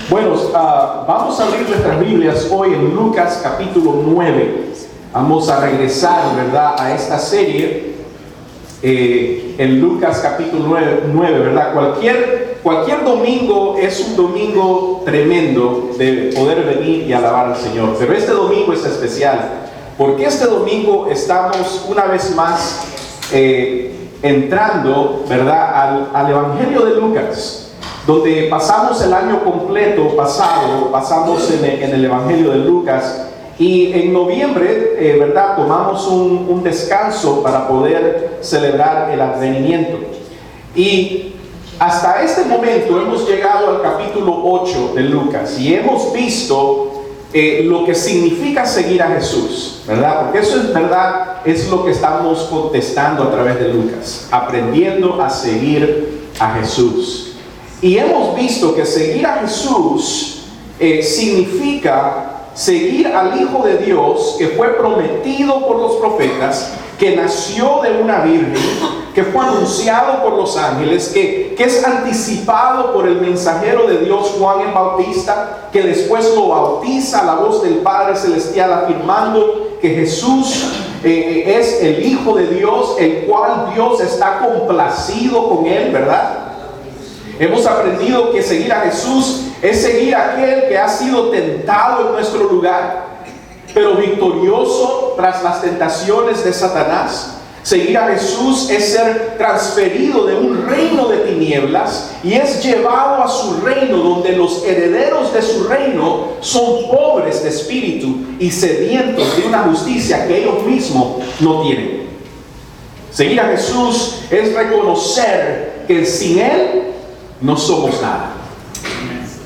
Bueno, vamos a abrir nuestras Biblias hoy en Lucas capítulo 9. Vamos a regresar, ¿verdad?, a esta serie en Lucas capítulo 9, ¿verdad? Cualquier domingo es un domingo tremendo de poder venir y alabar al Señor. Pero este domingo es especial, porque este domingo estamos una vez más entrando, ¿verdad?, al Evangelio de Lucas, donde pasamos el año completo pasado, pasamos en el Evangelio de Lucas, y en noviembre, ¿verdad?, tomamos un descanso para poder celebrar el advenimiento. Y hasta este momento hemos llegado al capítulo 8 de Lucas y hemos visto lo que significa seguir a Jesús, ¿verdad? Porque eso es verdad, es lo que estamos contestando a través de Lucas, aprendiendo a seguir a Jesús. Y hemos visto que seguir a Jesús significa seguir al Hijo de Dios, que fue prometido por los profetas, que nació de una virgen, que fue anunciado por los ángeles, que es anticipado por el mensajero de Dios, Juan el Bautista, que después lo bautiza a la voz del Padre Celestial, afirmando que Jesús es el Hijo de Dios, el cual Dios está complacido con él, ¿verdad? Hemos aprendido que seguir a Jesús es seguir a aquel que ha sido tentado en nuestro lugar, pero victorioso tras las tentaciones de Satanás. Seguir a Jesús es ser transferido de un reino de tinieblas y es llevado a su reino, donde los herederos de su reino son pobres de espíritu y sedientos de una justicia que ellos mismos no tienen. Seguir a Jesús es reconocer que sin Él no somos nada,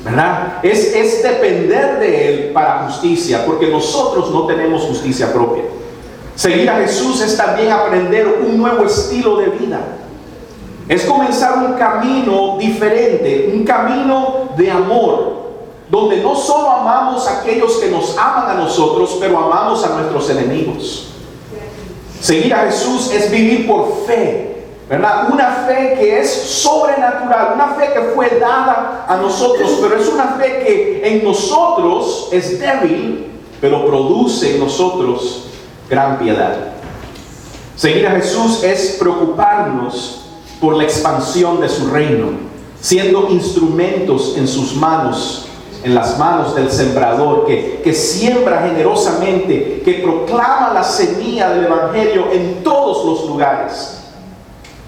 ¿verdad? Es depender de Él para justicia, porque nosotros no tenemos justicia propia. Seguir a Jesús es también aprender un nuevo estilo de vida. Es comenzar un camino diferente, un camino de amor, donde no solo amamos a aquellos que nos aman a nosotros, pero amamos a nuestros enemigos. Seguir a Jesús es vivir por fe, ¿verdad? Una fe que es sobrenatural, una fe que fue dada a nosotros, pero es una fe que en nosotros es débil, pero produce en nosotros gran piedad. Seguir a Jesús es preocuparnos por la expansión de su reino, siendo instrumentos en sus manos, en las manos del sembrador que siembra generosamente, que proclama la semilla del Evangelio en todos los lugares.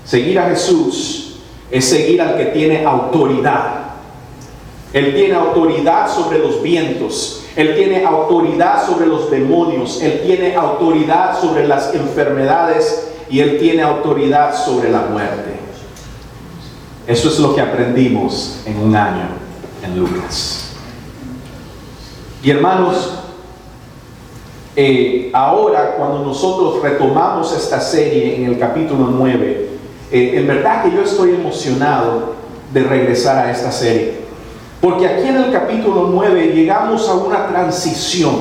Seguir a Jesús es seguir al que tiene autoridad. Él tiene autoridad sobre los vientos. Él tiene autoridad sobre los demonios. Él tiene autoridad sobre las enfermedades. Y Él tiene autoridad sobre la muerte. Eso es lo que aprendimos en un año en Lucas. Y hermanos, ahora cuando nosotros retomamos esta serie en el capítulo 9, en verdad que yo estoy emocionado de regresar a esta serie, porque aquí en el capítulo 9 llegamos a una transición,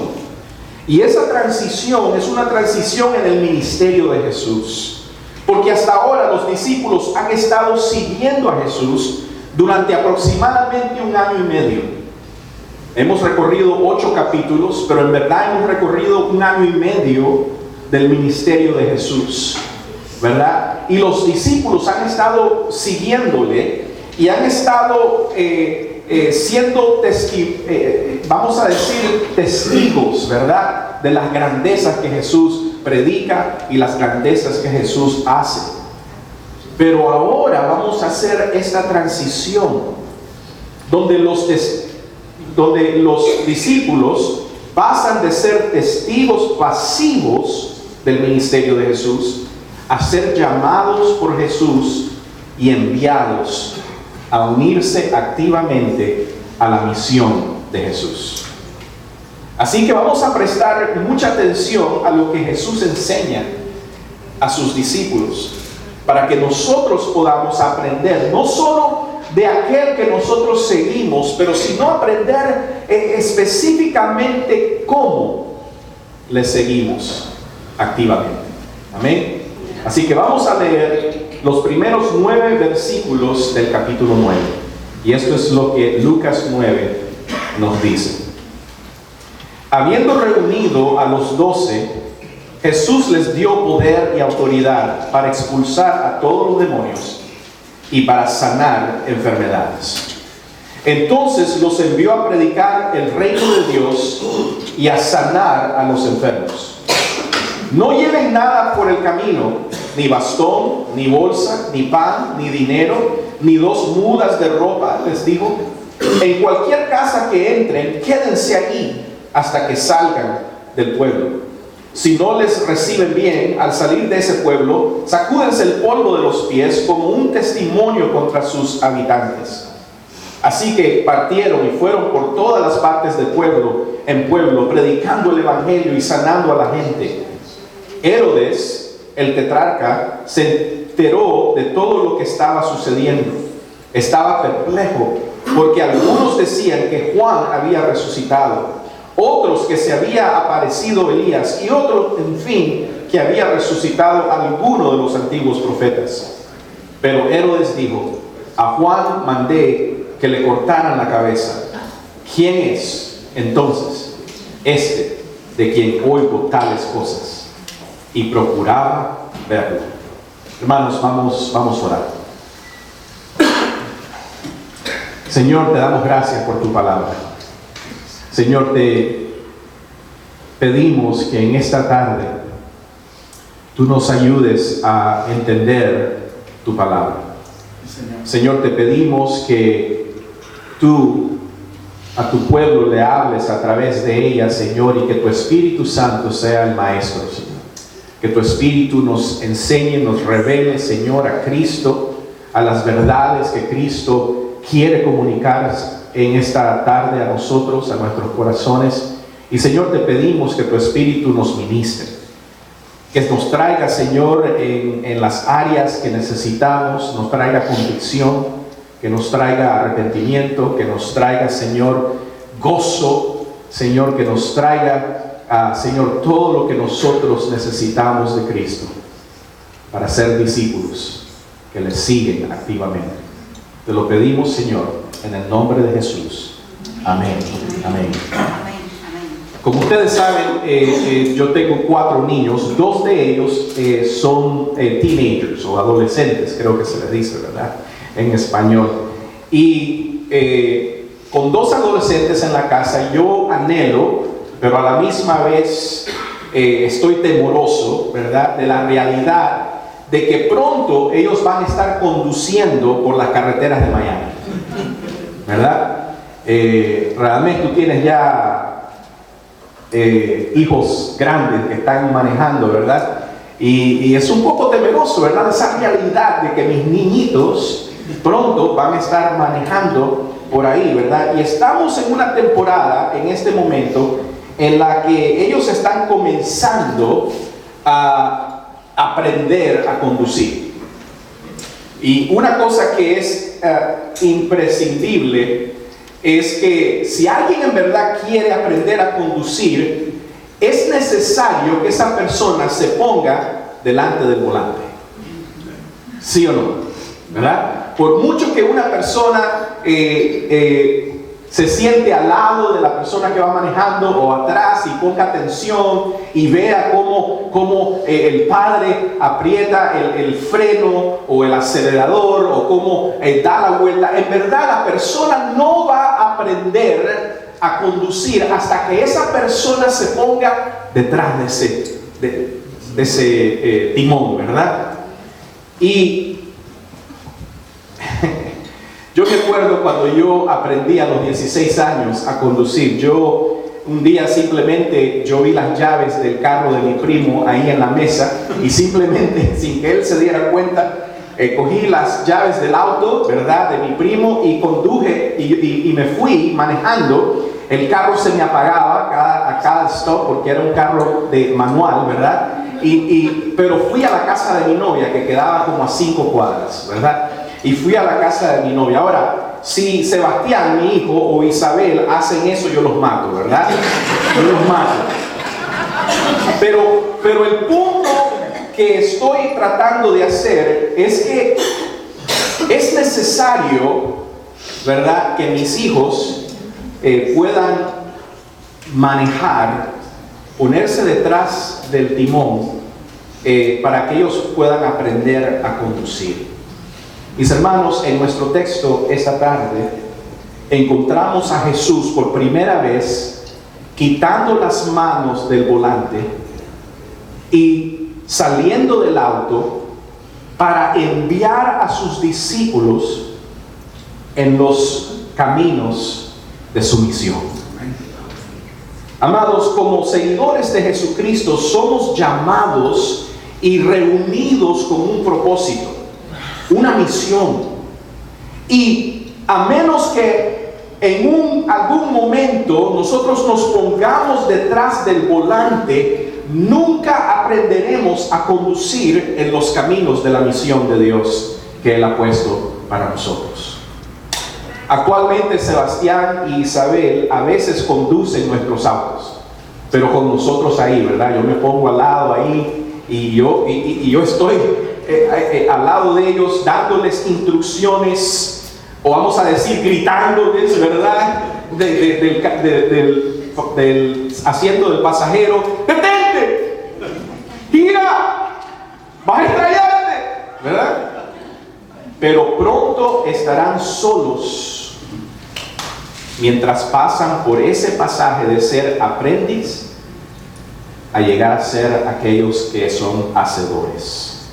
y esa transición es una transición en el ministerio de Jesús, porque hasta ahora los discípulos han estado siguiendo a Jesús durante aproximadamente un año y medio. Hemos recorrido 8 capítulos, pero en verdad hemos recorrido un año y medio del ministerio de Jesús, ¿verdad? Y los discípulos han estado siguiéndole y han estado siendo vamos a decir testigos, ¿verdad?, de las grandezas que Jesús predica y las grandezas que Jesús hace. Pero ahora vamos a hacer esta transición donde los discípulos pasan de ser testigos pasivos del ministerio de Jesús a ser llamados por Jesús y enviados a unirse activamente a la misión de Jesús. Así que vamos a prestar mucha atención a lo que Jesús enseña a sus discípulos, para que nosotros podamos aprender, no solo de aquel que nosotros seguimos, pero sino aprender específicamente cómo le seguimos activamente. Amén. Así que vamos a leer los primeros 9 versículos del capítulo 9. Y esto es lo que Lucas 9 nos dice: habiendo reunido a los 12, Jesús les dio poder y autoridad para expulsar a todos los demonios y para sanar enfermedades. Entonces los envió a predicar el reino de Dios y a sanar a los enfermos. No lleven nada por el camino, ni bastón, ni bolsa, ni pan, ni dinero, ni 2 mudas de ropa, les dijo. En cualquier casa que entren, quédense allí hasta que salgan del pueblo. Si no les reciben bien, al salir de ese pueblo, sacúdense el polvo de los pies como un testimonio contra sus habitantes. Así que partieron y fueron por todas las partes de pueblo en pueblo, predicando el evangelio y sanando a la gente. Herodes, el tetrarca, se enteró de todo lo que estaba sucediendo. Estaba perplejo, porque algunos decían que Juan había resucitado, otros que se había aparecido Elías, y otros, en fin, que había resucitado alguno de los antiguos profetas. Pero Herodes dijo: a Juan mandé que le cortaran la cabeza. ¿Quién es entonces este de quien oigo tales cosas? Y procuraba verlo. Hermanos, vamos a orar. Señor, te damos gracias por tu palabra. Señor, te pedimos que en esta tarde tú nos ayudes a entender tu palabra. Señor, te pedimos que tú a tu pueblo le hables a través de ella, Señor, y que tu Espíritu Santo sea el maestro, Señor. Que tu Espíritu nos enseñe, nos revele, Señor, a Cristo, a las verdades que Cristo quiere comunicar en esta tarde a nosotros, a nuestros corazones. Y Señor, te pedimos que tu Espíritu nos ministre, que nos traiga, Señor, en las áreas que necesitamos, nos traiga convicción, que nos traiga arrepentimiento, que nos traiga, Señor, gozo, Señor, que nos traiga, Señor, todo lo que nosotros necesitamos de Cristo para ser discípulos que le siguen activamente. Te lo pedimos, Señor, en el nombre de Jesús. Amén. Amén. Como ustedes saben, yo tengo 4 niños. 2 de ellos son teenagers o adolescentes, creo que se les dice, ¿verdad?, en español. Y con 2 adolescentes en la casa, yo anhelo, pero a la misma vez estoy temoroso, ¿verdad?, de la realidad de que pronto ellos van a estar conduciendo por las carreteras de Miami, ¿verdad? Realmente tú tienes ya hijos grandes que están manejando, ¿verdad? Y es un poco temeroso, ¿verdad?, esa realidad de que mis niñitos pronto van a estar manejando por ahí, ¿verdad? Y estamos en una temporada, en este momento, en la que ellos están comenzando a aprender a conducir. Y una cosa que es imprescindible es que si alguien en verdad quiere aprender a conducir, es necesario que esa persona se ponga delante del volante. ¿Sí o no? ¿Verdad? Por mucho que una persona se siente al lado de la persona que va manejando o atrás y ponga atención y vea cómo el padre aprieta el freno o el acelerador o cómo da la vuelta, en verdad la persona no va a aprender a conducir hasta que esa persona se ponga detrás de ese timón, ¿verdad? Y yo recuerdo cuando yo aprendí a los 16 años a conducir. Yo un día simplemente, yo vi las llaves del carro de mi primo ahí en la mesa y simplemente, sin que él se diera cuenta, cogí las llaves del auto, ¿verdad?, de mi primo y conduje y me fui manejando. El carro se me apagaba a cada stop porque era un carro de manual, ¿verdad? Pero fui a la casa de mi novia, que quedaba como a 5 cuadras, ¿verdad? Y fui a la casa de mi novia. Ahora, si Sebastián, mi hijo, o Isabel hacen eso, yo los mato, ¿verdad? Yo los mato. Pero el punto que estoy tratando de hacer es que es necesario, ¿verdad?, que mis hijos puedan manejar, ponerse detrás del timón, para que ellos puedan aprender a conducir. Mis hermanos, en nuestro texto esta tarde encontramos a Jesús por primera vez quitando las manos del volante y saliendo del auto para enviar a sus discípulos en los caminos de su misión. Amados, como seguidores de Jesucristo somos llamados y reunidos con un propósito, una misión. Y a menos que en algún momento nosotros nos pongamos detrás del volante, nunca aprenderemos a conducir en los caminos de la misión de Dios que Él ha puesto para nosotros. Actualmente Sebastián y Isabel a veces conducen nuestros autos, pero con nosotros ahí, ¿verdad? Yo me pongo al lado ahí y yo estoy al lado de ellos dándoles instrucciones, o vamos a decir gritándoles, ¿verdad? Del asiento del pasajero: ¡detente! ¡Gira! ¡Vas a estrellarte! ¿Verdad? Pero pronto estarán solos mientras pasan por ese pasaje de ser aprendiz a llegar a ser aquellos que son hacedores.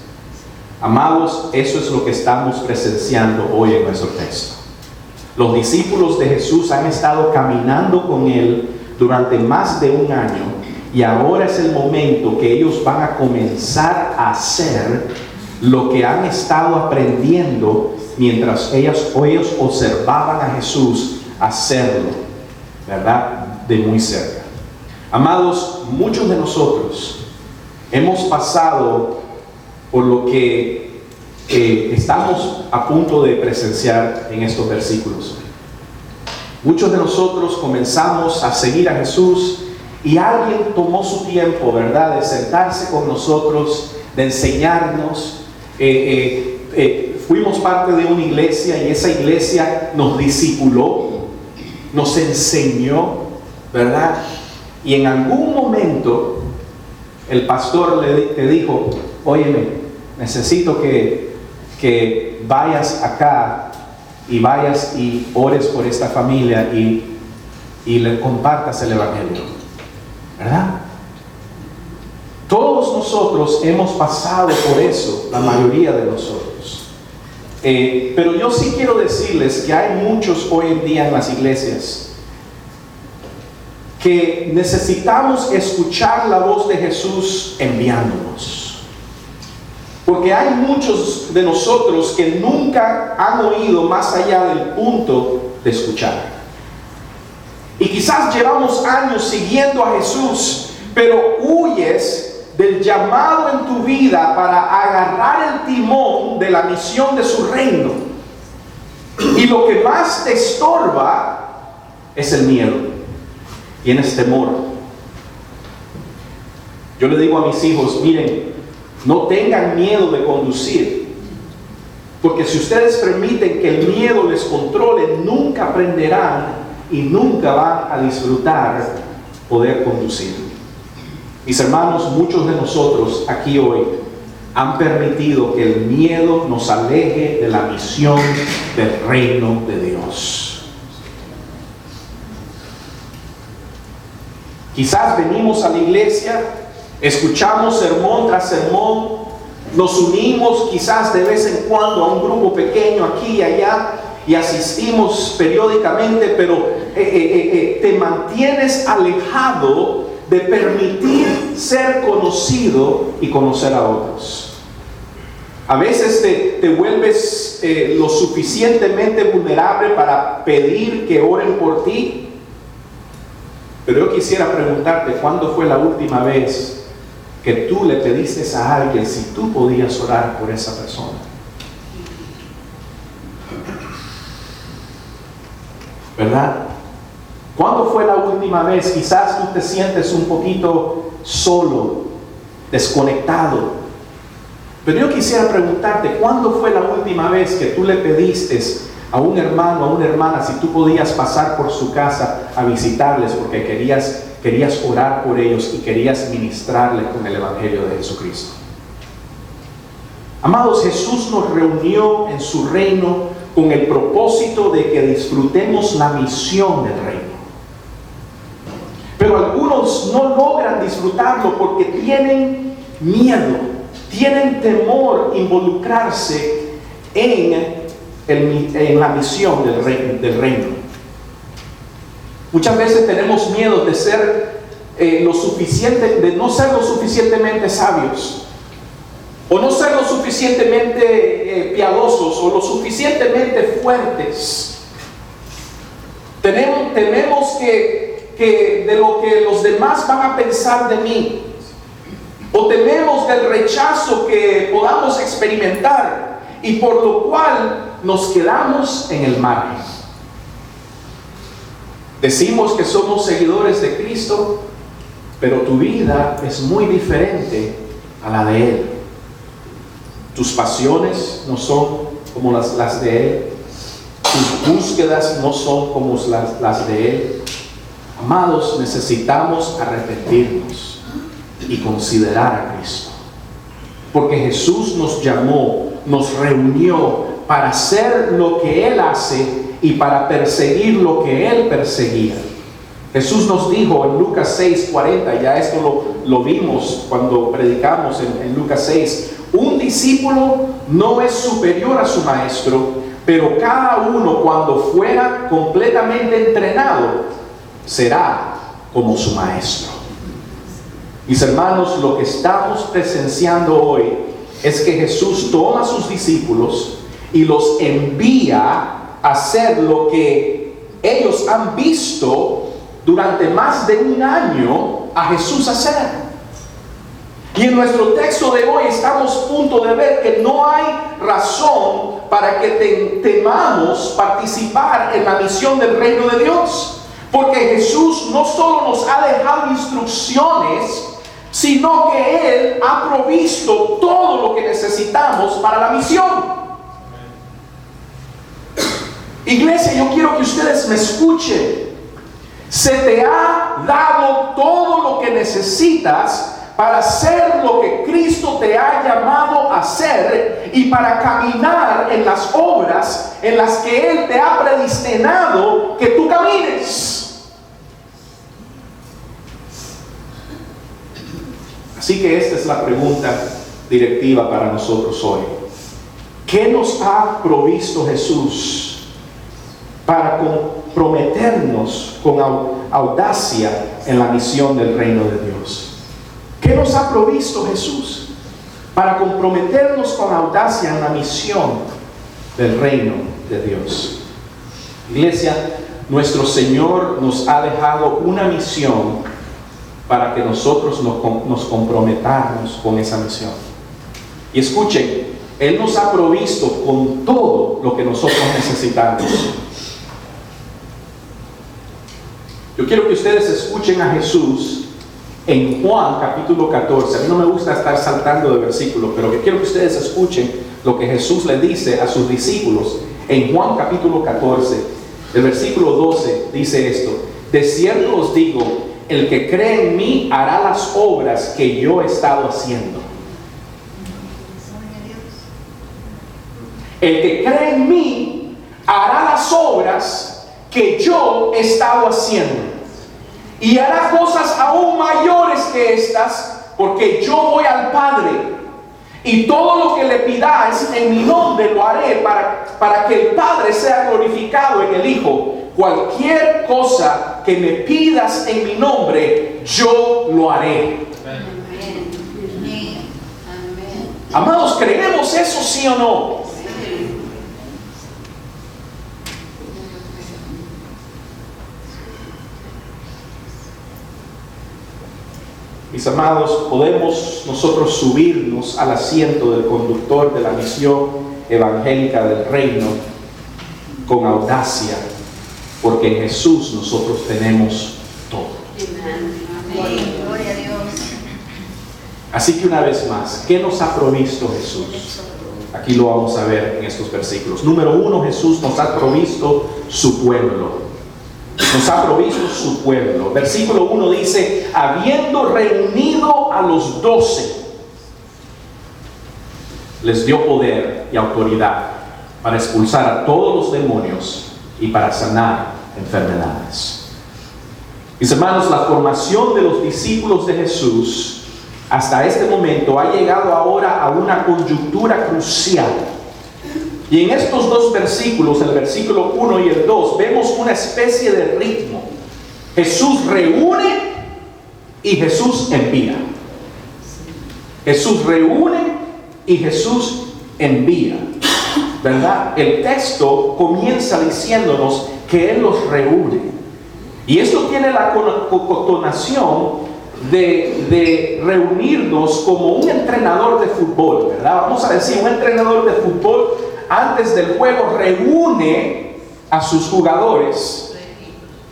Amados, eso es lo que estamos presenciando hoy en nuestro texto. Los discípulos de Jesús han estado caminando con Él durante más de un año, y ahora es el momento que ellos van a comenzar a hacer lo que han estado aprendiendo mientras ellos observaban a Jesús hacerlo, ¿verdad? De muy cerca. Amados, muchos de nosotros hemos pasado por lo que estamos a punto de presenciar en estos versículos. Muchos de nosotros comenzamos a seguir a Jesús y alguien tomó su tiempo, ¿verdad?, de sentarse con nosotros, de enseñarnos. Fuimos parte de una iglesia y esa iglesia nos discipuló, nos enseñó, ¿verdad? Y en algún momento el pastor te dijo: óyeme, necesito que vayas acá y vayas y ores por esta familia y le compartas el evangelio, ¿verdad? Todos nosotros hemos pasado por eso, la mayoría de nosotros. Pero yo sí quiero decirles que hay muchos hoy en día en las iglesias que necesitamos escuchar la voz de Jesús enviándonos. Porque hay muchos de nosotros que nunca han oído más allá del punto de escuchar. Y quizás llevamos años siguiendo a Jesús, pero huyes del llamado en tu vida para agarrar el timón de la misión de su reino. Y lo que más te estorba es el miedo. Tienes temor. Yo le digo a mis hijos: miren, no tengan miedo de conducir, porque si ustedes permiten que el miedo les controle, nunca aprenderán y nunca van a disfrutar poder conducir. Mis hermanos, muchos de nosotros aquí hoy han permitido que el miedo nos aleje de la misión del reino de Dios. Quizás venimos a la iglesia, escuchamos sermón tras sermón, nos unimos quizás de vez en cuando a un grupo pequeño aquí y allá y asistimos periódicamente, pero te mantienes alejado de permitir ser conocido y conocer a otros. A veces te vuelves lo suficientemente vulnerable para pedir que oren por ti. Pero yo quisiera preguntarte: ¿cuándo fue la última vez que tú le pediste a alguien si tú podías orar por esa persona? ¿Verdad? ¿Cuándo fue la última vez? Quizás tú te sientes un poquito solo, desconectado. Pero yo quisiera preguntarte: ¿cuándo fue la última vez que tú le pediste a un hermano, a una hermana, si tú podías pasar por su casa a visitarles porque querías orar por ellos y querías ministrarles con el Evangelio de Jesucristo. Amados, Jesús nos reunió en su reino con el propósito de que disfrutemos la misión del reino. Pero algunos no logran disfrutarlo porque tienen miedo, tienen temor involucrarse en la misión del reino. Muchas veces tenemos miedo de ser de no ser lo suficientemente sabios, o no ser lo suficientemente piadosos, o lo suficientemente fuertes. Tememos que de lo que los demás van a pensar de mí, o tememos del rechazo que podamos experimentar, y por lo cual nos quedamos en el margen. Decimos que somos seguidores de Cristo, pero tu vida es muy diferente a la de Él. Tus pasiones no son como las de Él. Tus búsquedas no son como las de Él. Amados, necesitamos arrepentirnos y considerar a Cristo. Porque Jesús nos llamó, nos reunió para hacer lo que Él hace y para perseguir lo que Él perseguía. Jesús nos dijo en Lucas 6:40, ya esto lo vimos cuando predicamos en Lucas 6, un discípulo no es superior a su maestro, pero cada uno cuando fuera completamente entrenado será como su maestro. Mis hermanos, lo que estamos presenciando hoy es que Jesús toma a sus discípulos y los envía a hacer lo que ellos han visto durante más de un año a Jesús hacer. Y en nuestro texto de hoy estamos a punto de ver que no hay razón para que temamos participar en la misión del reino de Dios. Porque Jesús no solo nos ha dejado instrucciones, sino que Él ha provisto todo lo que necesitamos para la misión. Iglesia, yo quiero que ustedes me escuchen. Se te ha dado todo lo que necesitas para hacer lo que Cristo te ha llamado a hacer y para caminar en las obras en las que Él te ha predestinado que tú camines. Así que esta es la pregunta directiva para nosotros hoy. ¿Qué nos ha provisto Jesús para comprometernos con audacia en la misión del reino de Dios? ¿Qué nos ha provisto Jesús para comprometernos con audacia en la misión del reino de Dios? Iglesia, nuestro Señor nos ha dejado una misión para que nosotros nos comprometamos con esa misión. Y escuchen, Él nos ha provisto con todo lo que nosotros necesitamos. Yo quiero que ustedes escuchen a Jesús en Juan capítulo 14. A mí no me gusta estar saltando de versículos, pero quiero que ustedes escuchen lo que Jesús le dice a sus discípulos en Juan capítulo 14. El versículo 12 dice esto: de cierto os digo, el que cree en mí hará las obras que yo he estado haciendo. El que cree en mí hará las obras que yo he estado haciendo. Y hará cosas aún mayores que estas, porque yo voy al Padre. Y todo lo que le pidáis en mi nombre lo haré para que el Padre sea glorificado en el Hijo. Cualquier cosa que me pidas en mi nombre, yo lo haré. Amén. Amados, ¿creemos eso, sí o no? Mis amados, podemos nosotros subirnos al asiento del conductor de la misión evangélica del reino con audacia, porque en Jesús nosotros tenemos todo. Amén. Gloria a Dios. Así que una vez más, ¿qué nos ha provisto Jesús? Aquí lo vamos a ver en estos versículos. Número 1, Jesús nos ha provisto su pueblo. Nos ha provisto su pueblo. Versículo 1 dice, habiendo reunido a los 12, les dio poder y autoridad para expulsar a todos los demonios y para sanar enfermedades. Mis hermanos, la formación de los discípulos de Jesús hasta este momento ha llegado ahora a una coyuntura crucial. Y en estos dos versículos, el versículo 1 y el 2, vemos una especie de ritmo. Jesús reúne y Jesús envía. Jesús reúne y Jesús envía. ¿Verdad? El texto comienza diciéndonos que Él los reúne. Y esto tiene la connotación de reunirnos como un entrenador de fútbol, ¿verdad? Vamos a decir, un entrenador de fútbol antes del juego reúne a sus jugadores,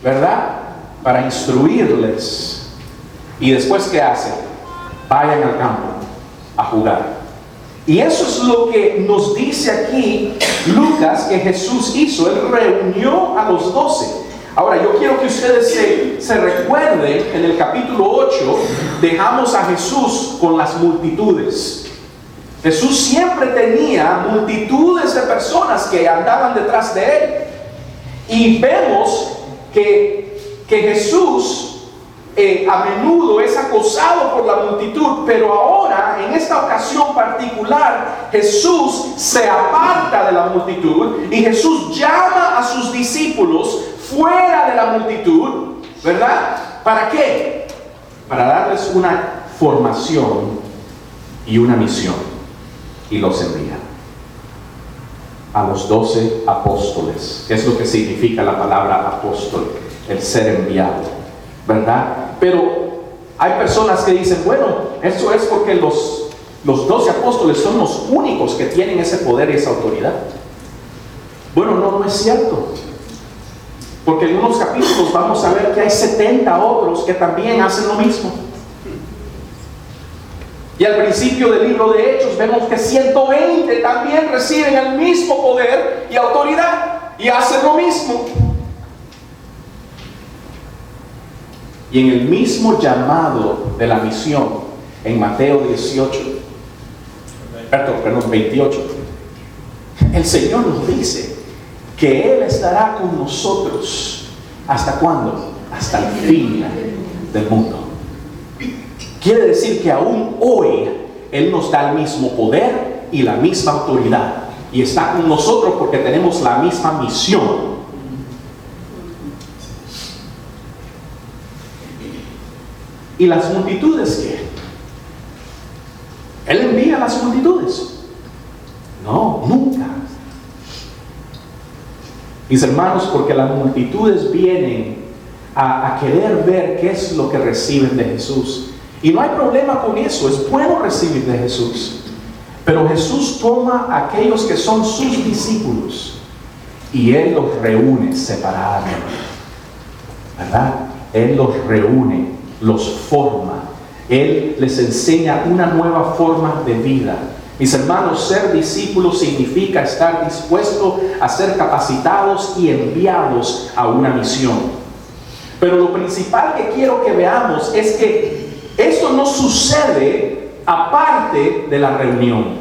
¿verdad? Para instruirles. Y después, ¿qué hace? Vayan al campo a jugar. Y eso es lo que nos dice aquí Lucas que Jesús hizo. Él reunió a los 12. Ahora, yo quiero que ustedes se recuerden, en el capítulo 8, dejamos a Jesús con las multitudes. Jesús siempre tenía multitudes de personas que andaban detrás de Él. Y vemos que Jesús a menudo es acosado por la multitud, pero ahora, en esta ocasión particular, Jesús se aparta de la multitud y Jesús llama a sus discípulos fuera de la multitud, ¿verdad? ¿Para qué? Para darles una formación y una misión. Y los envía a los 12 apóstoles. ¿Qué es lo que significa la palabra apóstol? El ser enviado, ¿verdad? Pero hay personas que dicen, bueno, eso es porque los 12 apóstoles son los únicos que tienen ese poder y esa autoridad. Bueno, no es cierto. Porque en unos capítulos vamos a ver que hay 70 otros que también hacen lo mismo. Y al principio del libro de Hechos vemos que 120 también reciben el mismo poder y autoridad y hacen lo mismo. Y en el mismo llamado de la misión, en Mateo 28, el Señor nos dice que Él estará con nosotros. ¿Hasta cuándo? Hasta el fin del mundo. Quiere decir que aún hoy Él nos da el mismo poder y la misma autoridad. Y está con nosotros porque tenemos la misma misión. ¿Y las multitudes qué? ¿Él envía a las multitudes? No, nunca. Mis hermanos, porque las multitudes vienen a querer ver qué es lo que reciben de Jesús. Y no hay problema con eso, es bueno recibir de Jesús. Pero Jesús toma a aquellos que son sus discípulos y Él los reúne separadamente, ¿verdad? Él los reúne, los forma. Él les enseña una nueva forma de vida. Mis hermanos, ser discípulos significa estar dispuesto a ser capacitados y enviados a una misión. Pero lo principal que quiero que veamos es que esto no sucede aparte de la reunión.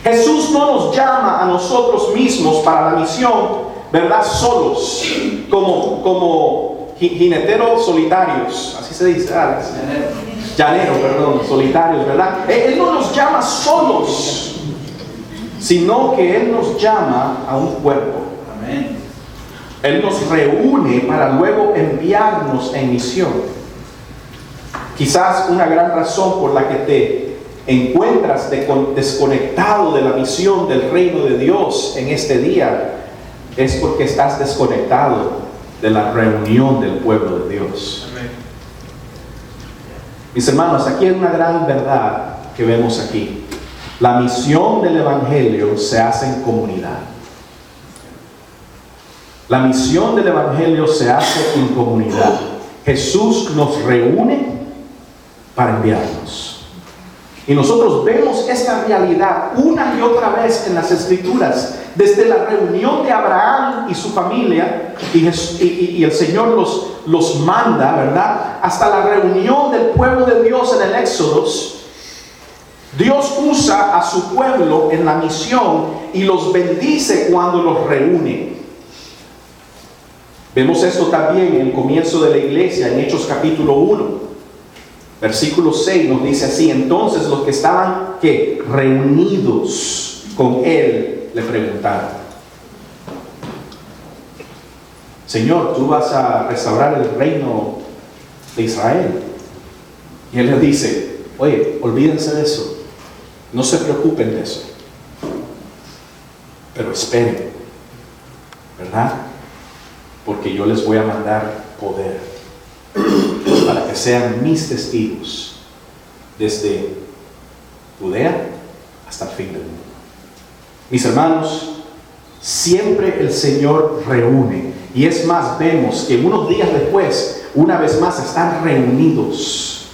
Jesús no nos llama a nosotros mismos para la misión, ¿verdad? Solos, como jineteros solitarios, así se dice, solitarios, ¿verdad? Él no nos llama solos, sino que Él nos llama a un cuerpo. Amén. Él nos reúne para luego enviarnos en misión. Quizás una gran razón por la que te encuentras desconectado de la misión del reino de Dios en este día es porque estás desconectado de la reunión del pueblo de Dios. Amén. Mis hermanos, aquí hay una gran verdad que vemos aquí. La misión del Evangelio se hace en comunidad. La misión del Evangelio se hace en comunidad. Jesús nos reúne para enviarnos. Y nosotros vemos esta realidad una y otra vez en las Escrituras, desde la reunión de Abraham y su familia, y el Señor los manda, ¿verdad? Hasta la reunión del pueblo de Dios en el Éxodo. Dios usa a su pueblo en la misión y los bendice cuando los reúne. Vemos esto también en el comienzo de la iglesia, en Hechos capítulo 1. Versículo 6 nos dice así: entonces los que estaban reunidos con él le preguntaron: Señor, ¿tú vas a restaurar el reino de Israel? Y él les dice: oye, olvídense de eso, no se preocupen de eso, pero esperen, ¿verdad? Porque yo les voy a mandar poder para que sean mis testigos desde Judea hasta el fin del mundo. Mis hermanos, siempre el Señor reúne, y es más, vemos que unos días después, una vez más, están reunidos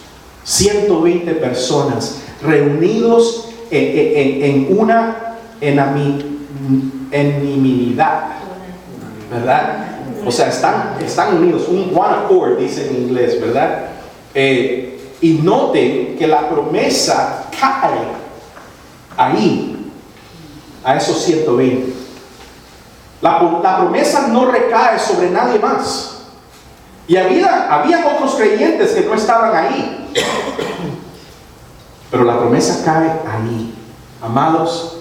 120 personas reunidos en una enmidad, ¿verdad? O sea, están unidos, un one accord, dice en inglés, ¿verdad? Y noten que la promesa cae ahí, a esos 120. La promesa no recae sobre nadie más. Y había otros creyentes que no estaban ahí. Pero la promesa cae ahí. Amados,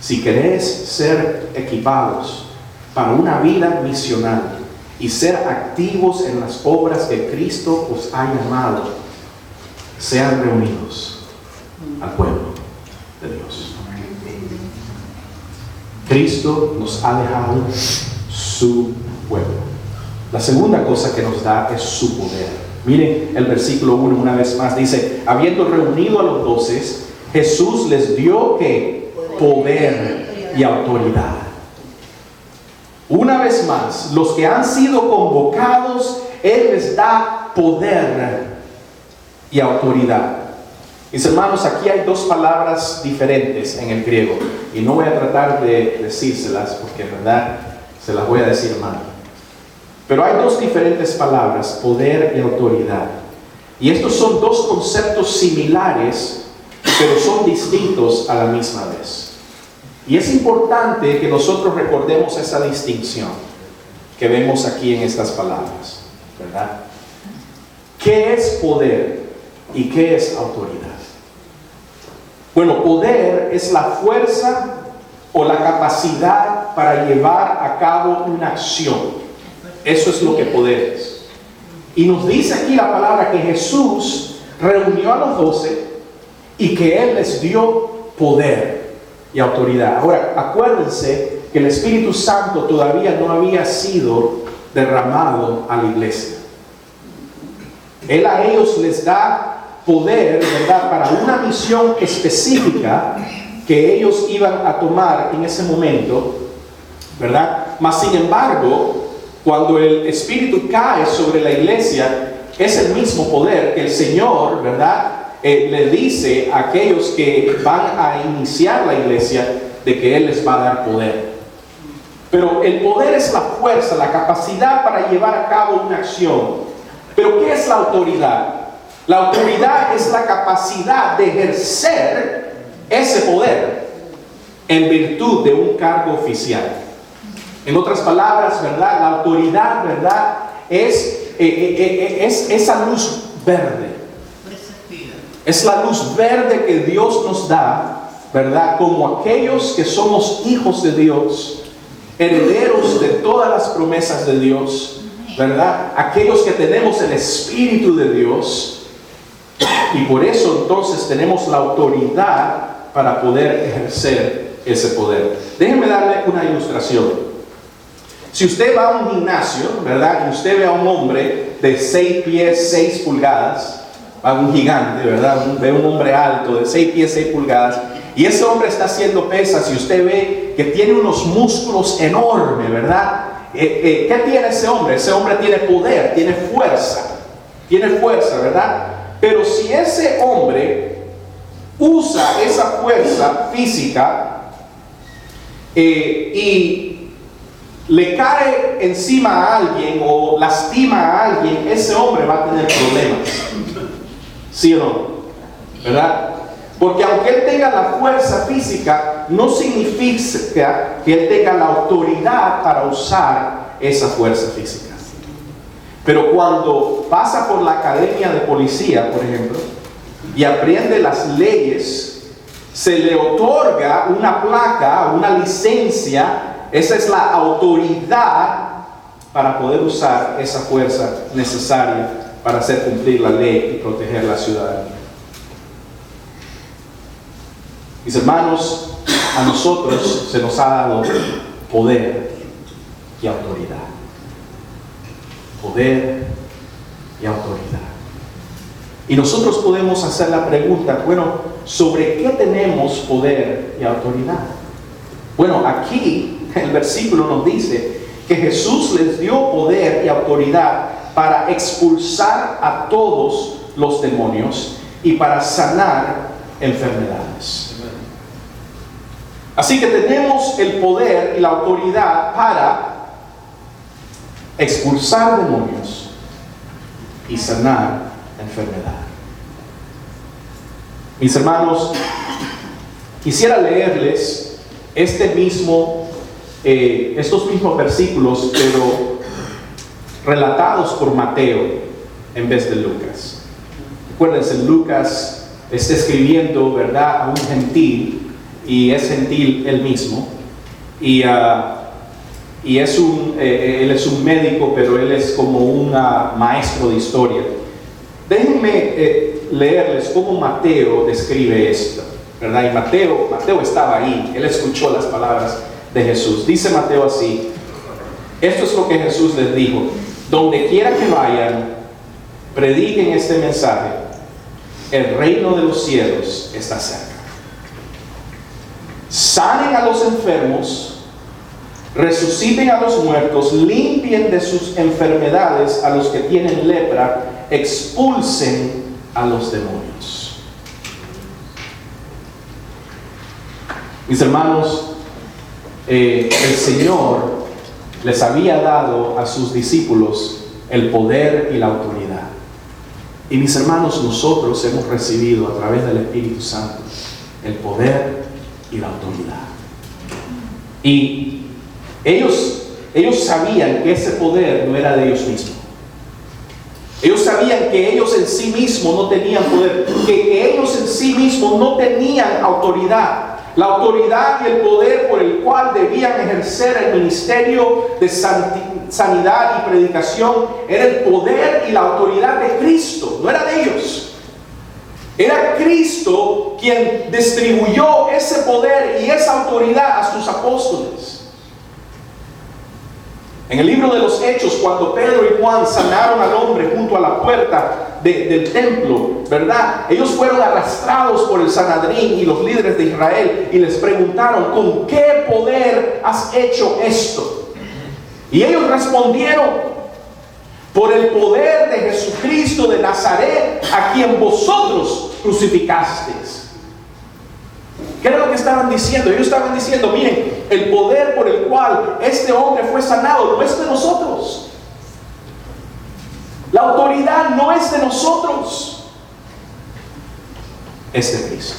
si queréis ser equipados para una vida misional y ser activos en las obras que Cristo os ha llamado, sean reunidos al pueblo de Dios. Cristo nos ha dejado su pueblo. La segunda cosa que nos da es su poder. Miren el versículo 1 una vez más, dice: habiendo reunido a los 12, Jesús les dio ¿qué? Poder y autoridad. Una vez más, los que han sido convocados, Él les da poder y autoridad. Mis hermanos, aquí hay dos palabras diferentes en el griego, y no voy a tratar de decírselas porque en verdad se las voy a decir mal. Pero hay dos diferentes palabras, poder y autoridad. Y estos son dos conceptos similares, pero son distintos a la misma vez. Y es importante que nosotros recordemos esa distinción que vemos aquí en estas palabras, ¿verdad? ¿Qué es poder y qué es autoridad? Bueno, poder es la fuerza o la capacidad para llevar a cabo una acción. Eso es lo que poder es. Y nos dice aquí la palabra que Jesús reunió a los 12 y que Él les dio poder y autoridad. Ahora, acuérdense que el Espíritu Santo todavía no había sido derramado a la iglesia. Él a ellos les da poder, ¿verdad?, para una misión específica que ellos iban a tomar en ese momento, ¿verdad? Mas sin embargo, cuando el Espíritu cae sobre la iglesia, es el mismo poder que el Señor, ¿verdad?, le dice a aquellos que van a iniciar la iglesia de que Él les va a dar poder. Pero el poder es la fuerza, la capacidad para llevar a cabo una acción. Pero ¿qué es la autoridad? La autoridad es la capacidad de ejercer ese poder en virtud de un cargo oficial. En otras palabras, ¿verdad?, la autoridad, ¿verdad?, es esa luz verde. Es la luz verde que Dios nos da, ¿verdad?, como aquellos que somos hijos de Dios, herederos de todas las promesas de Dios, ¿verdad?, aquellos que tenemos el Espíritu de Dios, y por eso entonces tenemos la autoridad para poder ejercer ese poder. Déjenme darle una ilustración. Si usted va a un gimnasio, ¿verdad?, y usted ve a un hombre de 6 pies, 6 pulgadas, a un gigante, ¿verdad?, ve un hombre alto de 6 pies, 6 pulgadas, y ese hombre está haciendo pesas, y usted ve que tiene unos músculos enormes, ¿verdad? ¿Qué tiene ese hombre? Ese hombre tiene poder, tiene fuerza, ¿verdad? Pero si ese hombre usa esa fuerza física y le cae encima a alguien o lastima a alguien, ese hombre va a tener problemas. ¿Sí o no? ¿Verdad? Porque aunque él tenga la fuerza física, no significa que él tenga la autoridad para usar esa fuerza física. Pero cuando pasa por la academia de policía, por ejemplo, y aprende las leyes, se le otorga una placa, una licencia. Esa es la autoridad para poder usar esa fuerza necesaria para hacer cumplir la ley y proteger la ciudadanía. Mis hermanos, a nosotros se nos ha dado poder y autoridad. Poder y autoridad. Y nosotros podemos hacer la pregunta, bueno, ¿sobre qué tenemos poder y autoridad? Bueno, aquí el versículo nos dice que Jesús les dio poder y autoridad para expulsar a todos los demonios y para sanar enfermedades. Así que tenemos el poder y la autoridad para expulsar demonios y sanar enfermedad. Mis hermanos, quisiera leerles estos mismos versículos, pero relatados por Mateo en vez de Lucas. Acuérdense, Lucas está escribiendo, ¿verdad?, a un gentil, y es gentil él mismo, y él es un médico, pero él es como un maestro de historia. Déjenme leerles cómo Mateo describe esto, ¿verdad? Y Mateo estaba ahí, él escuchó las palabras de Jesús. Dice Mateo así: esto es lo que Jesús les dijo: donde quiera que vayan, prediquen este mensaje, el reino de los cielos está cerca. Sanen a los enfermos, resuciten a los muertos, limpien de sus enfermedades a los que tienen lepra, expulsen a los demonios. Mis hermanos, el Señor les había dado a sus discípulos el poder y la autoridad. Y mis hermanos, nosotros hemos recibido a través del Espíritu Santo el poder y la autoridad. Y ellos sabían que ese poder no era de ellos mismos. Ellos sabían que ellos en sí mismos no tenían poder, que ellos en sí mismos no tenían autoridad. La autoridad y el poder por el cual debían ejercer el ministerio de sanidad y predicación era el poder y la autoridad de Cristo, no era de ellos. Era Cristo quien distribuyó ese poder y esa autoridad a sus apóstoles. En el libro de los Hechos, cuando Pedro y Juan sanaron al hombre junto a la puerta del templo, ¿verdad? Ellos fueron arrastrados por el Sanedrín y los líderes de Israel y les preguntaron: ¿con qué poder has hecho esto? Y ellos respondieron: por el poder de Jesucristo de Nazaret, a quien vosotros crucificasteis. ¿Qué era lo que estaban diciendo? Ellos estaban diciendo: miren, el poder por el cual este hombre fue sanado no es de nosotros. La autoridad no es de nosotros, es de Cristo.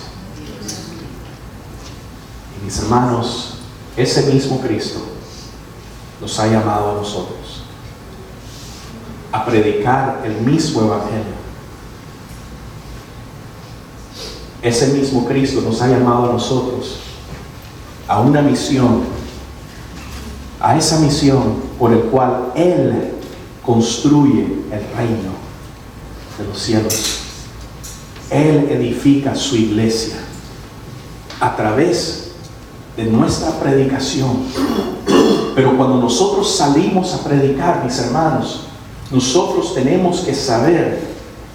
Y mis hermanos, ese mismo Cristo nos ha llamado a nosotros a predicar el mismo evangelio. Ese mismo Cristo nos ha llamado a nosotros a una misión, a esa misión por el cual Él construye el reino de los cielos. Él edifica su iglesia a través de nuestra predicación. Pero cuando nosotros salimos a predicar, mis hermanos, nosotros tenemos que saber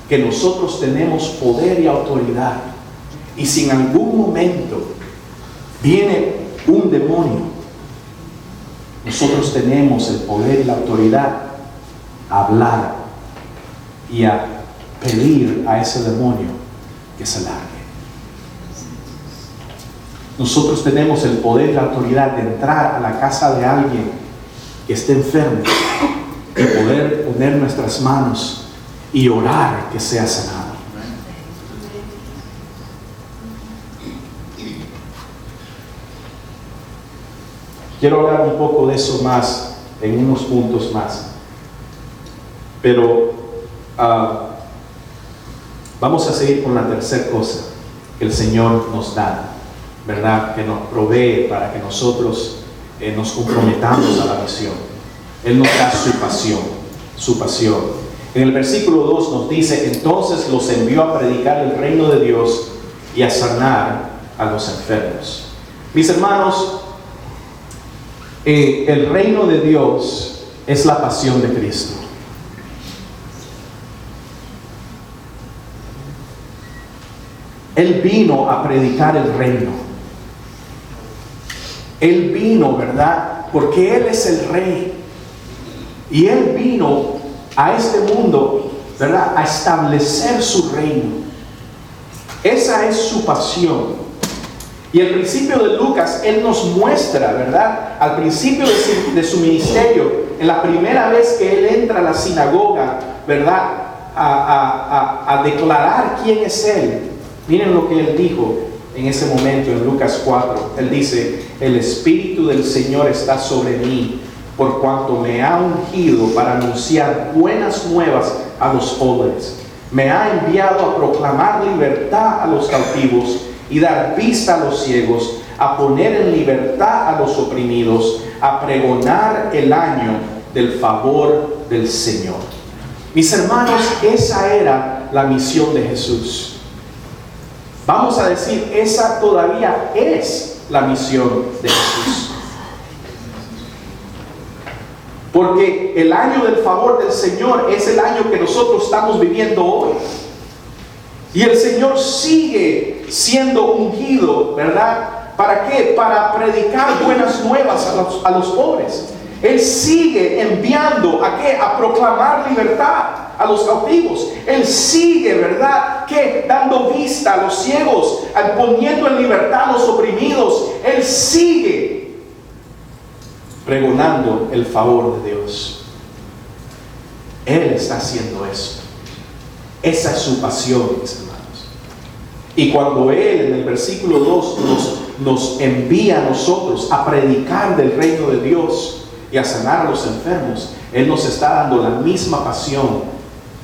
que nosotros tenemos poder y autoridad. Y si en algún momento viene un demonio, nosotros tenemos el poder y la autoridad a hablar y a pedir a ese demonio que se largue. nosotros tenemos el poder y la autoridad de entrar a la casa de alguien que esté enfermo y poder poner nuestras manos y orar que sea sanado. Quiero hablar un poco de eso más, en unos puntos más. Pero vamos a seguir con la tercera cosa que el Señor nos da, ¿verdad? Que nos provee para que nosotros nos comprometamos a la misión. Él nos da su pasión. En el versículo 2 nos dice: entonces los envió a predicar el reino de Dios y a sanar a los enfermos. Mis hermanos, el reino de Dios es la pasión de Cristo. Él vino a predicar el reino. Él vino, ¿verdad? Porque Él es el Rey. Y Él vino a este mundo, ¿verdad? A establecer su reino. Esa es su pasión. Y el principio de Lucas, Él nos muestra, ¿verdad? Al principio de su ministerio, en la primera vez que Él entra a la sinagoga, ¿verdad? A declarar quién es Él. Miren lo que Él dijo en ese momento en Lucas 4. Él dice: el Espíritu del Señor está sobre mí, por cuanto me ha ungido para anunciar buenas nuevas a los pobres. Me ha enviado a proclamar libertad a los cautivos y dar vista a los ciegos, a poner en libertad a los oprimidos, a pregonar el año del favor del Señor. Mis hermanos, esa era la misión de Jesús. Vamos a decir, esa todavía es la misión de Jesús. Porque el año del favor del Señor es el año que nosotros estamos viviendo hoy. Y el Señor sigue siendo ungido, ¿verdad? ¿Para qué? Para predicar buenas nuevas a los pobres. Él sigue enviando ¿a qué? A proclamar libertad a los cautivos. Él sigue, ¿verdad? ¿Qué? Dando vista a los ciegos, poniendo en libertad a los oprimidos. Él sigue pregonando el favor de Dios. Él está haciendo eso. Esa es su pasión, mis hermanos. Y cuando Él en el versículo 2 nos envía a nosotros a predicar del reino de Dios y a sanar a los enfermos, Él nos está dando la misma pasión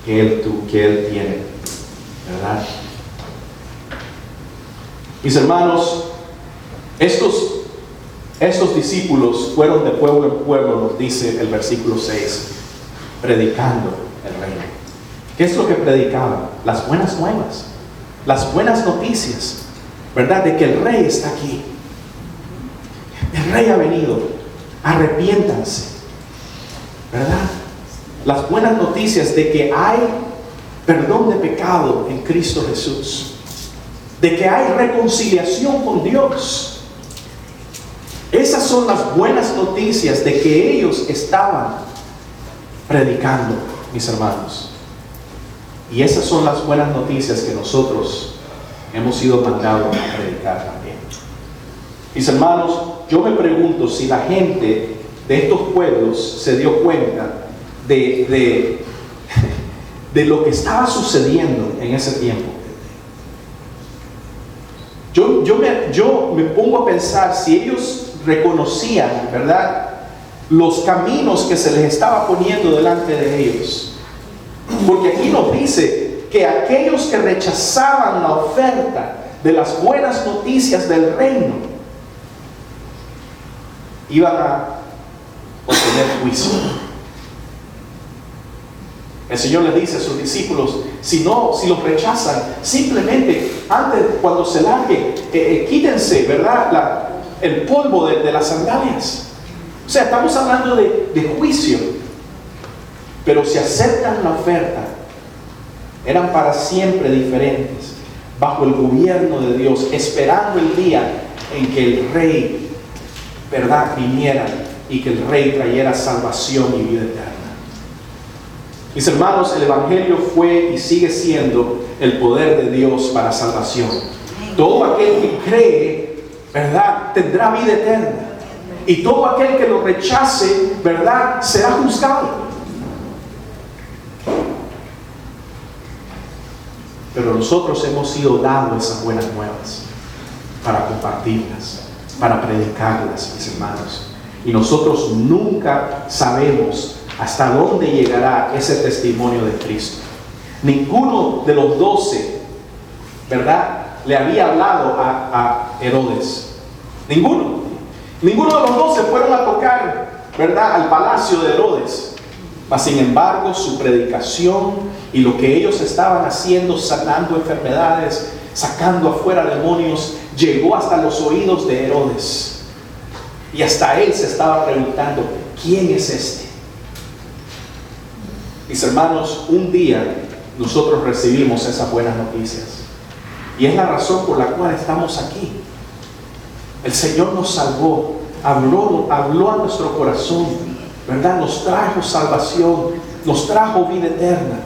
que Él tiene, ¿verdad? Mis hermanos, estos discípulos fueron de pueblo en pueblo, nos dice el versículo 6, predicando el reino. ¿Qué es lo que predicaban? Las buenas nuevas, las buenas noticias, ¿verdad? De que el Rey está aquí. El Rey ha venido. Arrepiéntanse, ¿verdad? Las buenas noticias de que hay perdón de pecado en Cristo Jesús, de que hay reconciliación con Dios. Esas son las buenas noticias de que ellos estaban predicando, mis hermanos. Y esas son las buenas noticias que nosotros hemos sido mandados a predicar también. Mis hermanos, yo me pregunto si la gente de estos pueblos se dio cuenta de lo que estaba sucediendo en ese tiempo. Yo me pongo a pensar si ellos reconocían, ¿verdad?, los caminos que se les estaba poniendo delante de ellos. Porque aquí nos dice que aquellos que rechazaban la oferta de las buenas noticias del reino iban a obtener juicio. El Señor les dice a sus discípulos: si los rechazan, simplemente antes, cuando se larguen, quítense, ¿verdad?, el polvo de las sandalias. O sea, estamos hablando de juicio. Pero si aceptan la oferta, eran para siempre diferentes, bajo el gobierno de Dios, esperando el día en que el Rey, ¿verdad?, viniera y que el Rey trayera salvación y vida eterna. Mis hermanos, el Evangelio fue y sigue siendo el poder de Dios para salvación. Todo aquel que cree ¿verdad?, tendrá vida eterna. Y todo aquel que lo rechace, ¿verdad?, será juzgado. Pero nosotros hemos sido dados esas buenas nuevas para compartirlas, para predicarlas, mis hermanos. Y nosotros nunca sabemos hasta dónde llegará ese testimonio de Cristo. Ninguno de los 12, ¿verdad?, le había hablado a Herodes. Ninguno de los 12 fueron a tocar, ¿verdad?, al palacio de Herodes. Mas sin embargo, su predicación y lo que ellos estaban haciendo, sanando enfermedades, sacando afuera demonios, llegó hasta los oídos de Herodes. Y hasta él se estaba preguntando, ¿quién es este? Mis hermanos, un día nosotros recibimos esas buenas noticias. Y es la razón por la cual estamos aquí. El Señor nos salvó, habló a nuestro corazón, ¿verdad? Nos trajo salvación, nos trajo vida eterna.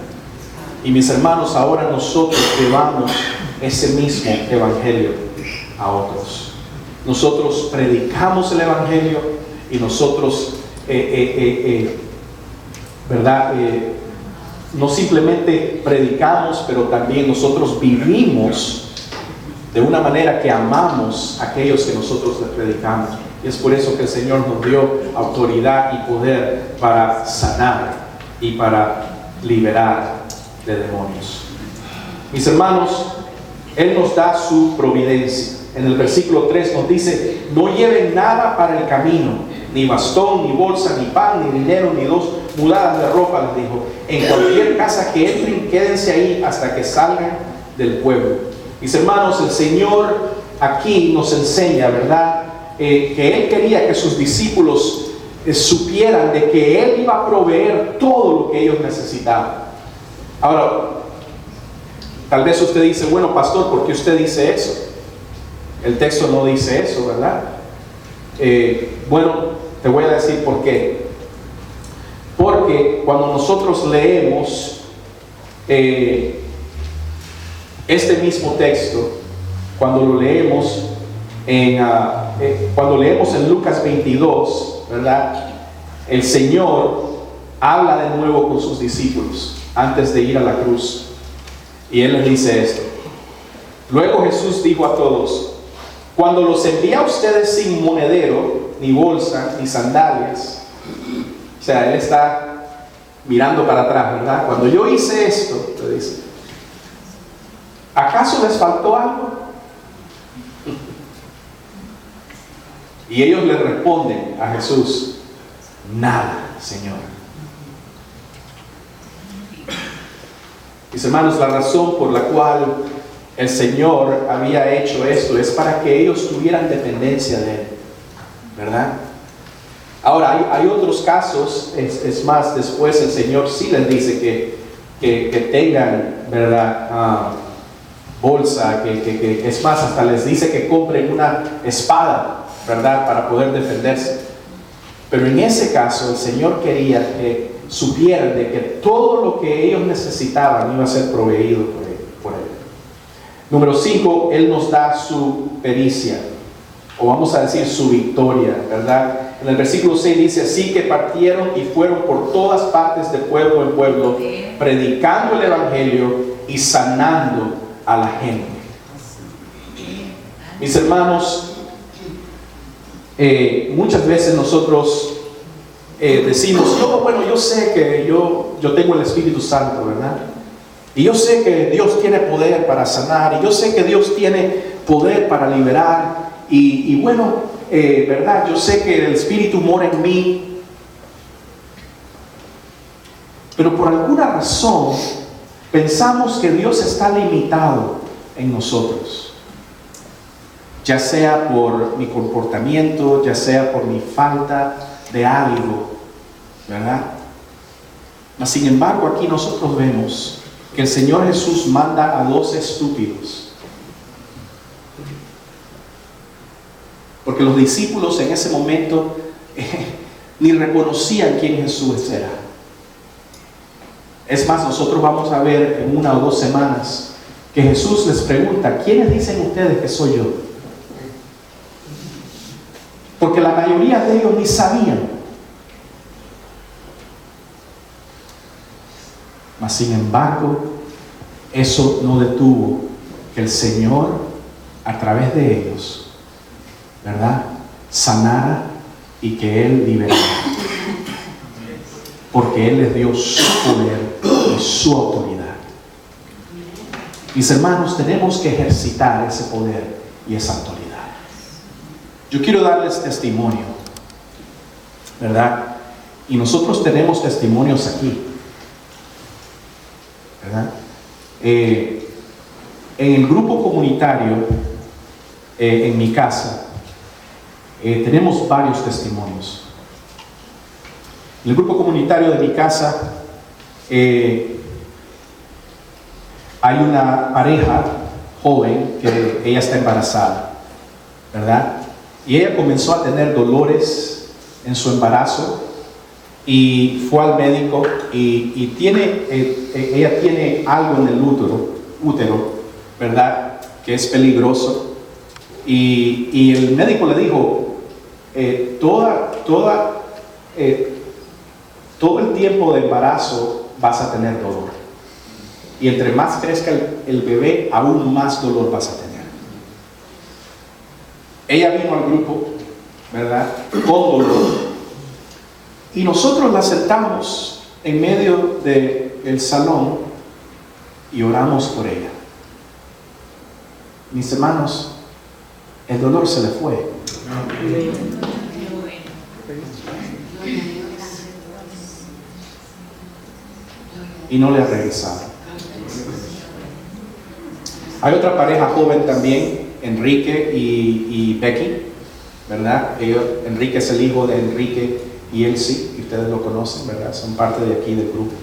Y mis hermanos, ahora nosotros llevamos ese mismo evangelio a otros. Nosotros predicamos el evangelio y nosotros, ¿verdad? No simplemente predicamos, pero también nosotros vivimos de una manera que amamos a aquellos que nosotros les predicamos. Y es por eso que el Señor nos dio autoridad y poder para sanar y para liberar de demonios. Mis hermanos, Él nos da su providencia. En el versículo 3 nos dice: no lleven nada para el camino, ni bastón, ni bolsa, ni pan, ni dinero, ni 2 mudadas de ropa, les dijo. En cualquier casa que entren, quédense ahí hasta que salgan del pueblo. Mis hermanos, el Señor aquí nos enseña, ¿verdad?, que Él quería que sus discípulos supieran de que Él iba a proveer todo lo que ellos necesitaban. Ahora, tal vez usted dice: bueno, pastor, ¿por qué usted dice eso? El texto no dice eso, ¿verdad? Bueno, te voy a decir por qué. Porque cuando nosotros leemos este mismo texto, cuando lo leemos en Lucas 22, ¿verdad?, el Señor habla de nuevo con sus discípulos antes de ir a la cruz, y Él les dice esto: luego Jesús dijo a todos: cuando los envía a ustedes sin monedero, ni bolsa, ni sandalias, o sea, Él está mirando para atrás, ¿verdad? Cuando yo hice esto, le dice, ¿acaso les faltó algo? Y ellos le responden a Jesús: nada, Señor. Mis hermanos, la razón por la cual el Señor había hecho esto es para que ellos tuvieran dependencia de Él, ¿verdad? Ahora, hay otros casos, es más, después el Señor sí les dice que tengan, ¿verdad?, bolsa, que es más, hasta les dice que compren una espada, ¿verdad?, para poder defenderse. Pero en ese caso el Señor quería que supieran de que todo lo que ellos necesitaban iba a ser proveído por Él. Número 5, Él nos da su pericia, o vamos a decir su victoria, ¿verdad? En el versículo 6 dice: así que partieron y fueron por todas partes, de pueblo en pueblo, predicando el evangelio y sanando a la gente. Mis hermanos, muchas veces nosotros decimos: yo sé que yo tengo el Espíritu Santo, ¿verdad? Y yo sé que Dios tiene poder para sanar, y yo sé que Dios tiene poder para liberar, y ¿verdad? Yo sé que el Espíritu mora en mí. Pero por alguna razón pensamos que Dios está limitado en nosotros, ya sea por mi comportamiento, ya sea por mi falta de algo, ¿verdad? Mas sin embargo, aquí nosotros vemos que el Señor Jesús manda a 2 estúpidos, porque los discípulos en ese momento ni reconocían quién Jesús era. Es más, nosotros vamos a ver en 1 o 2 semanas que Jesús les pregunta: ¿quiénes dicen ustedes que soy yo? porque la mayoría de ellos ni sabían. Mas sin embargo, eso no detuvo que el Señor, a través de ellos, ¿verdad?, sanara y que Él liberara. Porque Él les dio su poder y su autoridad. Mis hermanos, tenemos que ejercitar ese poder y esa autoridad. Yo quiero darles testimonio, ¿verdad? Y nosotros tenemos testimonios aquí, ¿verdad? En el grupo comunitario, en mi casa, tenemos varios testimonios. En el grupo comunitario de mi casa hay una pareja joven que ella está embarazada, ¿verdad? Y ella comenzó a tener dolores en su embarazo y fue al médico y ella tiene algo en el útero, ¿verdad?, que es peligroso. Y el médico le dijo, todo el tiempo de embarazo vas a tener dolor. Y entre más crezca el bebé, aún más dolor vas a tener. Ella vino al grupo, ¿verdad?, con dolor. Y nosotros la sentamos en medio del salón y oramos por ella. Mis hermanos, el dolor se le fue. Y no le ha regresado. Hay otra pareja joven también, Enrique y Becky, ¿verdad? Enrique es el hijo de Enrique y Elsie, y ustedes lo conocen, ¿verdad? Son parte de aquí del grupo.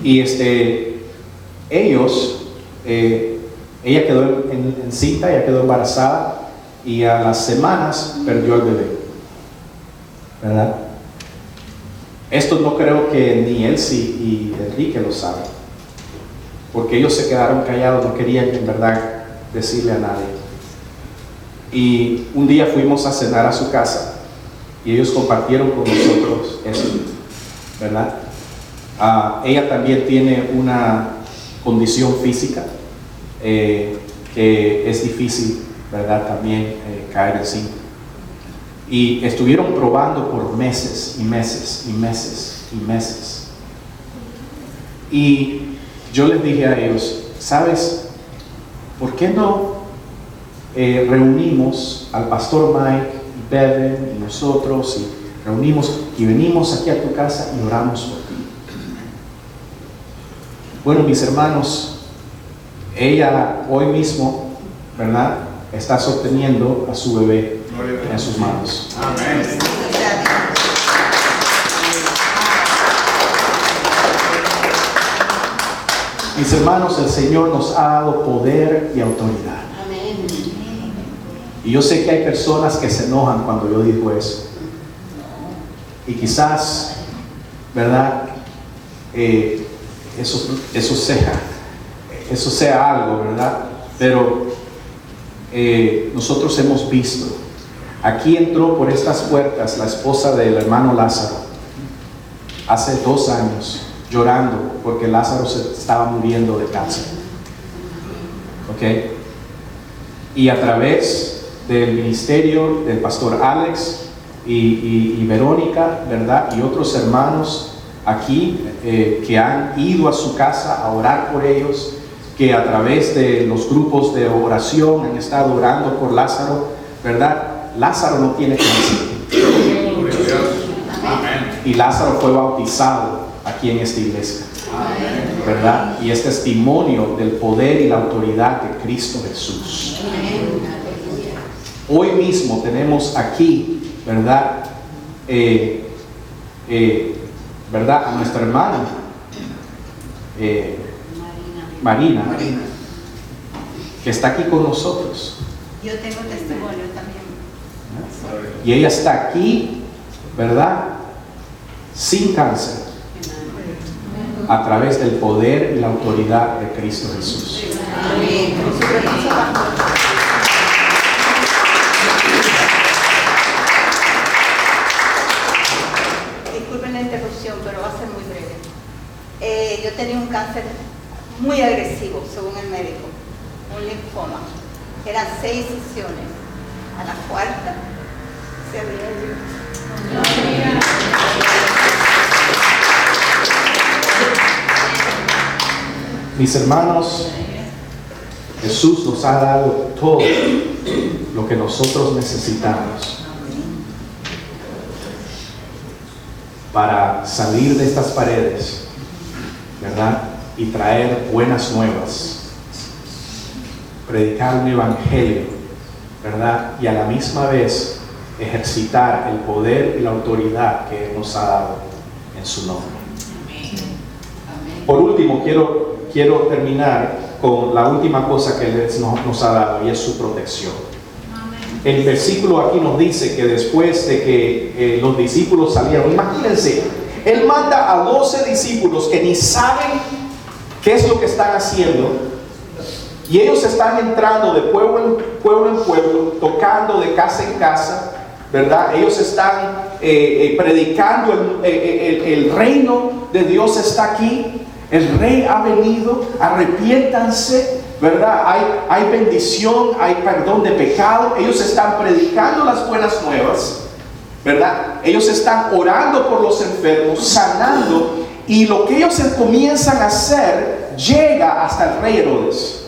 Y ellos, ella quedó en cita, ella quedó embarazada y a las semanas perdió al bebé, ¿verdad? Esto no creo que ni Elsie y Enrique lo saben, porque ellos se quedaron callados, no querían en verdad decirle a nadie. Y un día fuimos a cenar a su casa y ellos compartieron con nosotros eso, ¿verdad? Ella también tiene una condición física que es difícil, ¿verdad?, también caer encima. Y estuvieron probando por meses y meses y meses y meses. Y yo les dije a ellos, ¿sabes? ¿Por qué no reunimos al pastor Mike y Bevan y nosotros y reunimos y venimos aquí a tu casa y oramos por ti? Bueno, mis hermanos, ella hoy mismo, ¿verdad?, está sosteniendo a su bebé en sus manos. Amén. Mis hermanos, el Señor nos ha dado poder y autoridad. Amén. Y yo sé que hay personas que se enojan cuando yo digo eso. Y quizás, ¿verdad?, eso sea algo, ¿verdad? Pero nosotros hemos visto. Aquí entró por estas puertas la esposa del hermano Lázaro hace 2 años, llorando porque Lázaro se estaba muriendo de cáncer. ¿Ok? Y a través del ministerio del pastor Alex y Verónica, ¿verdad?, y otros hermanos aquí que han ido a su casa a orar por ellos, que a través de los grupos de oración han estado orando por Lázaro, ¿verdad? Lázaro no tiene cáncer. Y Lázaro fue bautizado aquí en esta iglesia, ¿verdad? Y es testimonio del poder y la autoridad de Cristo Jesús. Hoy mismo tenemos aquí, ¿verdad?, ¿verdad?, a nuestra hermana Marina, que está aquí con nosotros. Yo tengo testimonio también. Y ella está aquí, ¿verdad?, sin cáncer, a través del poder y la autoridad de Cristo Jesús. tenía un cáncer muy agresivo, según el médico, un linfoma. Eran 6 sesiones. A la cuarta se había ido. Mis hermanos, Jesús nos ha dado todo lo que nosotros necesitamos para salir de estas paredes, ¿verdad? Y traer buenas nuevas, predicar un evangelio, ¿verdad? Y a la misma vez ejercitar el poder y la autoridad que Él nos ha dado en su nombre. Por último, quiero terminar con la última cosa que Él nos ha dado, y es su protección. El versículo aquí nos dice que después de que los discípulos salieron, imagínense, Él manda a 12 discípulos que ni saben qué es lo que están haciendo, y ellos están entrando de pueblo en pueblo, tocando de casa en casa, ¿verdad? Ellos están predicando el reino de Dios está aquí, el rey ha venido, arrepiéntanse, ¿verdad? Hay bendición, hay perdón de pecado. Ellos están predicando las buenas nuevas, ¿verdad? Ellos están orando por los enfermos, sanando, y lo que ellos comienzan a hacer llega hasta el rey Herodes.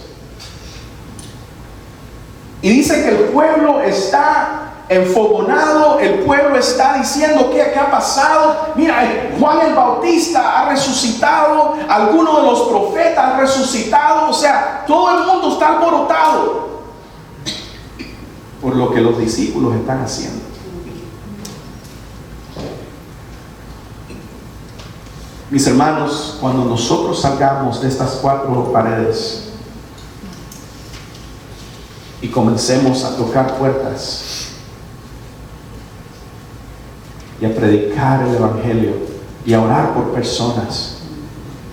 Y dice que el pueblo está enfogonado, el pueblo está diciendo ¿qué ha pasado? Mira, Juan el Bautista ha resucitado, alguno de los profetas ha resucitado, o sea, todo el mundo está alborotado por lo que los discípulos están haciendo. Mis hermanos, cuando nosotros salgamos de estas 4 paredes y comencemos a tocar puertas y a predicar el evangelio y a orar por personas,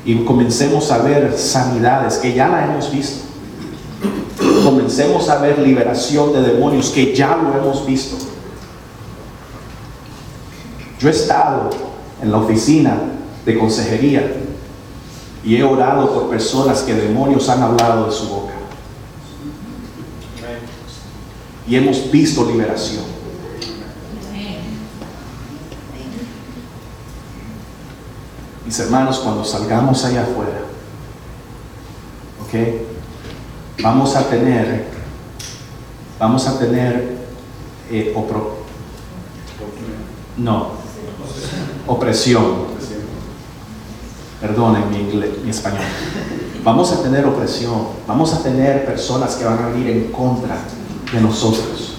y comencemos a ver sanidades que ya la hemos visto, comencemos a ver liberación de demonios que ya lo hemos visto. Yo he estado en la oficina de consejería y he orado por personas que demonios han hablado de su boca, y hemos visto liberación. Mis hermanos, cuando salgamos allá afuera, ¿ok? Vamos a tener opresión. Perdonen mi español. Vamos a tener opresión. Vamos a tener personas que van a venir en contra de nosotros.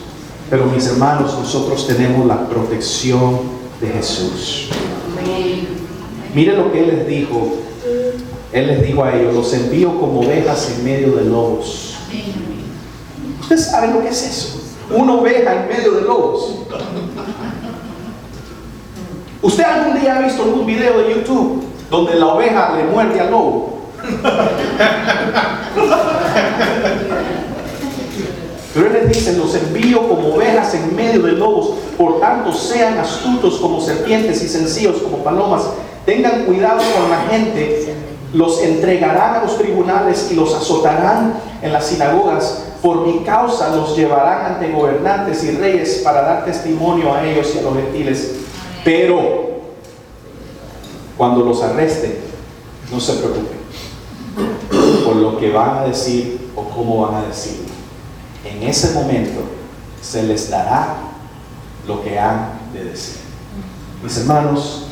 Pero mis hermanos, nosotros tenemos la protección de Jesús. Mire lo que Él les dijo. Él les dijo a ellos: los envío como ovejas en medio de lobos. ¿Ustedes saben lo que es eso? Una oveja en medio de lobos. ¿Usted algún día ha visto algún video de YouTube donde la oveja le muerde al lobo? Pero Él les dice: los envío como ovejas en medio de lobos. Por tanto, sean astutos como serpientes y sencillos como palomas. Tengan cuidado con la gente, los entregarán a los tribunales y los azotarán en las sinagogas. Por mi causa los llevarán ante gobernantes y reyes para dar testimonio a ellos y a los gentiles. Pero cuando los arresten, no se preocupen por lo que van a decir o cómo van a decirlo. En ese momento se les dará lo que han de decir. Mis hermanos,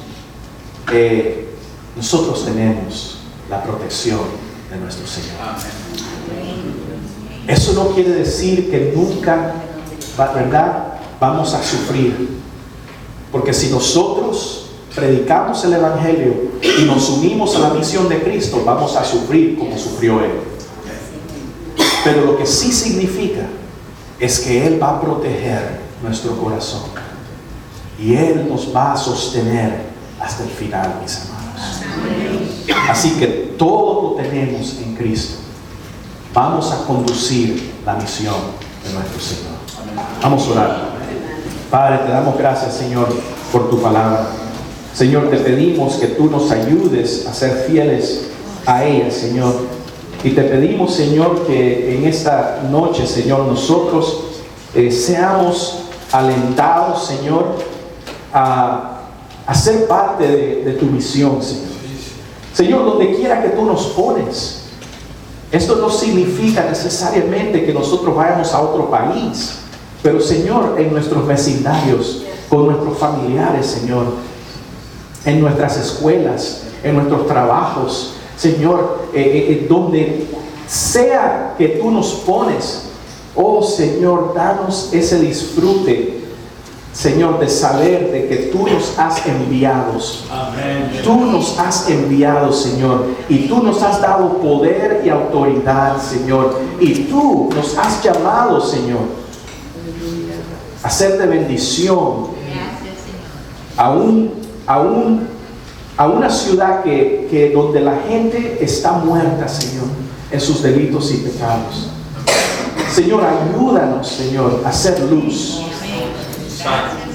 nosotros tenemos la protección de nuestro Señor. Eso no quiere decir que nunca, ¿verdad?, vamos a sufrir, porque si nosotros predicamos el evangelio y nos unimos a la misión de Cristo, vamos a sufrir como sufrió Él. Pero lo que sí significa es que Él va a proteger nuestro corazón y Él nos va a sostener hasta el final, mis hermanos. Así que todo lo tenemos en Cristo. Vamos a conducir la misión de nuestro Señor. Vamos a orar. Padre, te damos gracias, Señor, por tu palabra. Señor, te pedimos que tú nos ayudes a ser fieles a ella, Señor. Y te pedimos, Señor, que en esta noche, Señor, nosotros seamos alentados, Señor, a ser parte de tu misión, Señor. Señor, donde quiera que tú nos pones, esto no significa necesariamente que nosotros vayamos a otro país, pero, Señor, en nuestros vecindarios, con nuestros familiares, Señor, en nuestras escuelas, en nuestros trabajos, Señor, donde sea que tú nos pones, oh Señor, danos ese disfrute, Señor, de saber de que tú nos has enviado. Amén. Tú nos has enviado, Señor, y tú nos has dado poder y autoridad, Señor, y tú nos has llamado, Señor, a ser de bendición a una ciudad que donde la gente está muerta, Señor, en sus delitos y pecados. Señor, ayúdanos, Señor, a ser luz.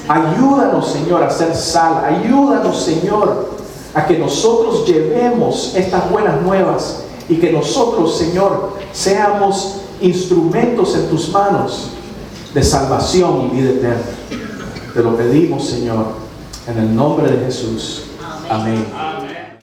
Ayúdanos, Señor, a ser sal. Ayúdanos, Señor, a que nosotros llevemos estas buenas nuevas y que nosotros, Señor, seamos instrumentos en tus manos de salvación y vida eterna. Te lo pedimos, Señor, en el nombre de Jesús. Amén.